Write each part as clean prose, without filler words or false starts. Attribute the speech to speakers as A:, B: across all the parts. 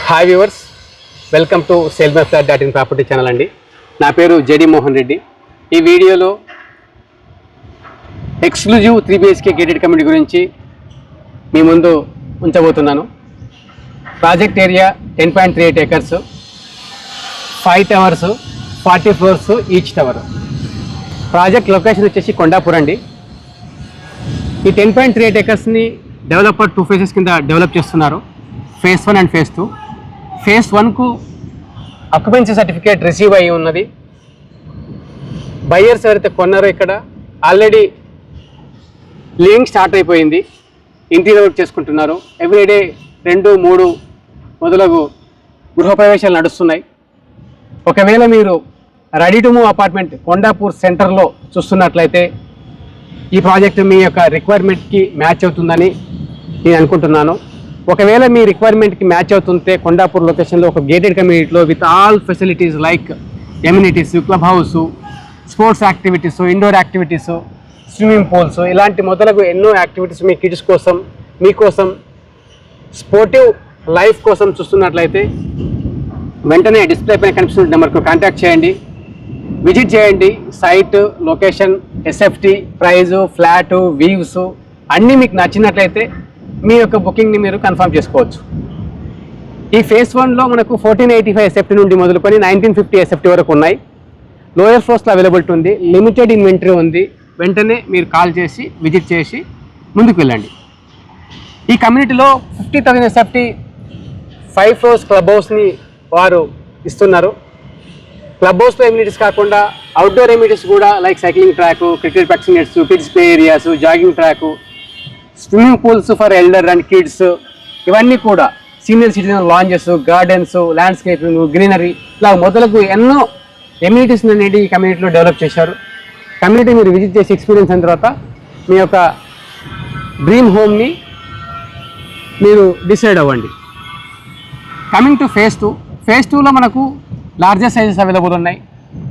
A: Hi viewers, welcome to SaleMyFlat.in property channel అండి. నా పేరు జెడి మోహన్ రెడ్డి. ఈ వీడియోలో ఎక్స్క్లూజివ్ 3 BHK గేటెడ్ కమ్యూనిటీ గురించి మీ ముందు ఉంచబోతున్నాను. Project area 10.38 acres, 5 towers, 40 floors each tower. Project location వచ్చేసి కొండాపూర్ అండి. ఈ 10.38 acresని డెవలపర్ 2 phases కింద డెవలప్ చేస్తున్నారు. phase 1 and phase 2. phase 1కు అక్యుపెన్సీ సర్టిఫికేట్ రిసీవ్ అయ్యి ఉన్నది. బయ్యర్స్ ఎవరైతే కొన్నారో ఇక్కడ ఆల్రెడీ లివింగ్ స్టార్ట్ అయిపోయింది. ఇంటీరియర్ వర్క్ చేసుకుంటున్నారు. ఎవ్రీడే 2-3 మొదలగు గృహప్రవేశాలు నడుస్తున్నాయి. ఒకవేళ మీరు ready to move apartment Kondapur సెంటర్లో చూస్తున్నట్లయితే ఈ ప్రాజెక్ట్ మీ యొక్క రిక్వైర్మెంట్కి మ్యాచ్ అవుతుందని నేను అనుకుంటున్నాను. ఒకవేళ మీ రిక్వైర్మెంట్కి మ్యాచ్ అవుతుంటే కొండాపూర్ లొకేషన్లో ఒక గేటెడ్ కమ్యూనిటీలో with all facilities like amenities, club house, sports activities, indoor activities, swimming pools, ఇలాంటి మొదలగు ఎన్నో యాక్టివిటీస్ మీ కిడ్స్ కోసం, మీకోసం స్పోర్టివ్ లైఫ్ కోసం చూస్తున్నట్లయితే వెంటనే డిస్ప్లే పైన కనిపిస్తున్న నెంబర్కు కాంటాక్ట్ చేయండి, విజిట్ చేయండి. Site, location, SFT, price, flat, views అన్నీ మీకు నచ్చినట్లయితే మీ యొక్క బుకింగ్ని మీరు కన్ఫర్మ్ చేసుకోవచ్చు. ఈ phase 1లో మనకు 1485 SFT నుండి మొదలుకొని 1950 SFT వరకు ఉన్నాయి. లోయర్ ఫ్లోర్స్లో అవైలబిలిటీ ఉంది. లిమిటెడ్ ఇన్వెంటరీ ఉంది. వెంటనే మీరు కాల్ చేసి విజిట్ చేసి ముందుకు వెళ్ళండి. ఈ కమ్యూనిటీలో 50,000 SFT 5 floors క్లబ్ హౌస్ని వారు ఇస్తున్నారు. క్లబ్ హౌస్లో ఎమ్యూనిటీస్ కాకుండా అవుట్డోర్ ఎమ్యూనిటీస్ కూడా like cycling track, cricket practice nets, kids play areas, jogging track, swimming pools for elder and kids, ఇవన్నీ కూడా senior citizen lounges, gardens, landscaping, greenery, ఇలా మొదలగు ఎన్నో ఎమ్యూనిటీస్ అనేది ఈ కమ్యూనిటీలో డెవలప్ చేశారు. కమ్యూనిటీ మీరు విజిట్ చేసి ఎక్స్పీరియన్స్ అయిన తర్వాత మీ యొక్క డ్రీమ్ హోమ్ని మీరు డిసైడ్ అవ్వండి. Coming to phase 2. phase 2లో మనకు లార్జెస్ట్ సైజెస్ అవైలబుల్ ఉన్నాయి.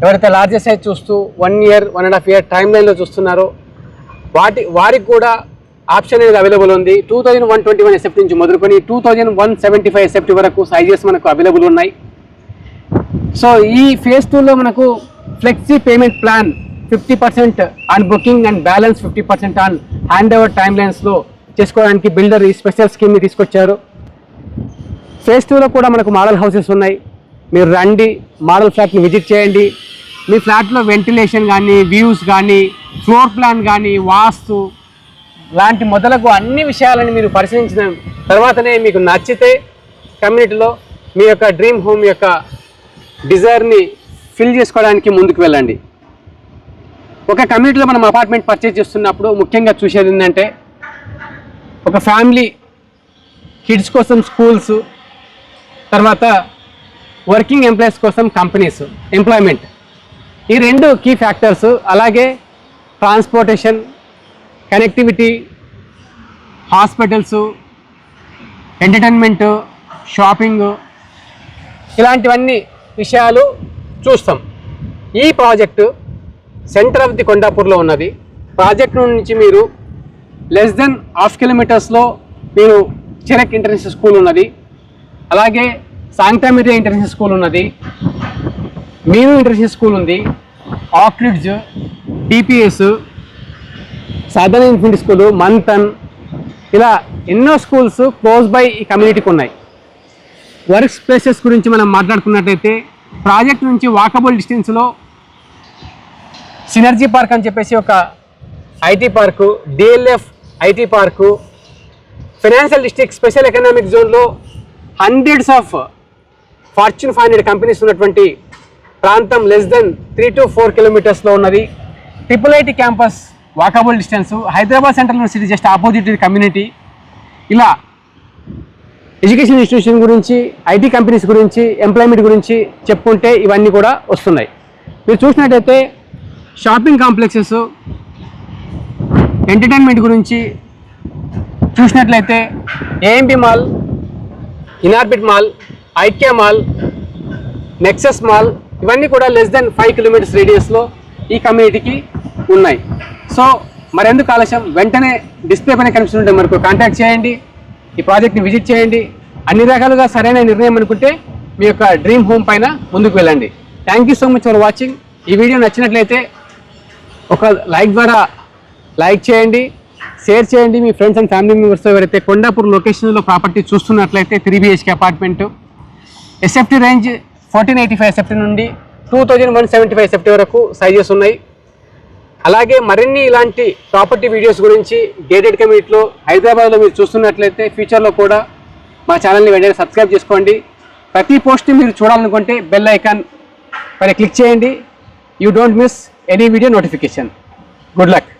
A: ఎవరైతే లార్జెస్ట్ సైజ్ చూస్తూ 1 year, 1.5 year టైం లైన్లో చూస్తున్నారో వారికి కూడా ఆప్షన్ అనేది అవైలబుల్ ఉంది. 2121 SFT నుంచి మొదలుకొని 2175 SFT వరకు సైజెస్ మనకు అవైలబుల్ ఉన్నాయి. సో ఈ phase 2లో మనకు flexi payment plan 50% on booking and balance 50% on hand over time లైన్స్లో చేసుకోవడానికి బిల్డర్ ఈ స్పెషల్ స్కీమ్ని తీసుకొచ్చారు. phase 2లో కూడా మనకు మోడల్ హౌసెస్ ఉన్నాయి. మీరు రండి, మోడల్ ఫ్లాట్ని విజిట్ చేయండి. మీ ఫ్లాట్లో వెంటిలేషన్ కానీ, వ్యూస్ కానీ, ఫ్లోర్ ప్లాన్ కానీ, వాస్తు లాంటి మొదలగు అన్ని విషయాలను మీరు పరిశీలించిన తర్వాతనే మీకు నచ్చితే కమ్యూనిటీలో మీ యొక్క డ్రీమ్ హోమ్ యొక్క డిజైర్ని ఫిల్ చేసుకోవడానికి ముందుకు వెళ్ళండి. ఒక కమ్యూనిటీలో మనం అపార్ట్మెంట్ పర్చేజ్ చేస్తున్నప్పుడు ముఖ్యంగా చూసేది ఏంటంటే ఒక ఫ్యామిలీ, కిడ్స్ కోసం స్కూల్స్, తర్వాత వర్కింగ్ ఎంప్లాయీస్ కోసం కంపెనీస్, ఎంప్లాయ్మెంట్, ఈ 2 కీ ఫ్యాక్టర్స్. అలాగే transportation, connectivity, hospitals, entertainment, shopping, ఇలాంటివన్నీ విషయాలు చూస్తాం. ఈ ప్రాజెక్టు సెంటర్ ఆఫ్ ది కొండాపూర్లో ఉన్నది. ప్రాజెక్ట్ నుంచి మీరు లెస్ దెన్ 1/2 kilometers మీరు చిరక్ ఇంటర్నేషనల్ స్కూల్ ఉన్నది. అలాగే సాంక్టామిరియా ఇంటర్నేషనల్ స్కూల్ ఉన్నది, మీను ఇంటర్నేషనల్ స్కూల్ ఉంది, Oakridge, TPS, southern infant school, Manthan, ఇలా ఎన్నో స్కూల్స్ క్లోజ్ బై ఈ కమ్యూనిటీకి ఉన్నాయి. వర్క్స్ ప్లేసెస్ గురించి మనం మాట్లాడుకున్నట్టయితే ప్రాజెక్ట్ నుంచి వాకబుల్ డిస్టెన్స్లో సినర్జీ పార్క్ అని చెప్పేసి ఒక IT park, DLF IT park, financial district special economic జోన్లో హండ్రెడ్స్ ఆఫ్ ఫార్చ్యూన్ 500 కంపెనీస్ ఉన్నటువంటి ప్రాంతం లెస్ దెన్ 3 to 4 kilometers ఉన్నది. IIIT campus walkable distance, Hyderabad central university just opposite community. ఇలా ఎడ్యుకేషన్ ఇన్స్టిట్యూషన్ గురించి, ఐటీ కంపెనీస్ గురించి, ఎంప్లాయ్మెంట్ గురించి చెప్పుకుంటే ఇవన్నీ కూడా వస్తున్నాయి. మీరు చూసినట్టయితే షాపింగ్ కాంప్లెక్సెస్, ఎంటర్టైన్మెంట్ గురించి చూసినట్లయితే AMB mall, Inorbit mall, IKEA mall, Nexus mall, ఇవన్నీ కూడా లెస్ దెన్ 5 kilometers రేడియస్లో ఈ కమ్యూనిటీకి ఉన్నాయి. సో మరెందుకు ఆలస్యం, వెంటనే డిస్ప్లే పైన కనిపిస్తుంటే మనకు కాంటాక్ట్ చేయండి, ఈ ప్రాజెక్ట్ని విజిట్ చేయండి, అన్ని రకాలుగా సరైన నిర్ణయం అనుకుంటే మీ యొక్క డ్రీమ్ హోమ్ పైన ముందుకు వెళ్ళండి. Thank you so much for watching. ఈ వీడియో నచ్చినట్లయితే ఒక లైక్ ద్వారా లైక్ చేయండి, షేర్ చేయండి. మీ ఫ్రెండ్స్ అండ్ ఫ్యామిలీ మెంబర్స్తో ఎవరైతే కొండాపూర్ లొకేషన్లో ప్రాపర్టీ చూస్తున్నట్లయితే 3 BHK apartment SFT range 1485 SFT నుండి 2175 ఎస్ఎఫ్టీ వరకు సైజెస్ ఉన్నాయి. అలాగే మరిన్ని ఇలాంటి ప్రాపర్టీ వీడియోస్ గురించి గేటెడ్ కమ్యూనిటీలో హైదరాబాద్లో మీరు చూస్తున్నట్లయితే ఫ్యూచర్లో కూడా మా ఛానల్ని వెంటనే సబ్స్క్రైబ్ చేసుకోండి. ప్రతి పోస్ట్ని మీరు చూడాలనుకుంటే బెల్ ఐకాన్ పైన క్లిక్ చేయండి. You don't miss any video notification. Good luck.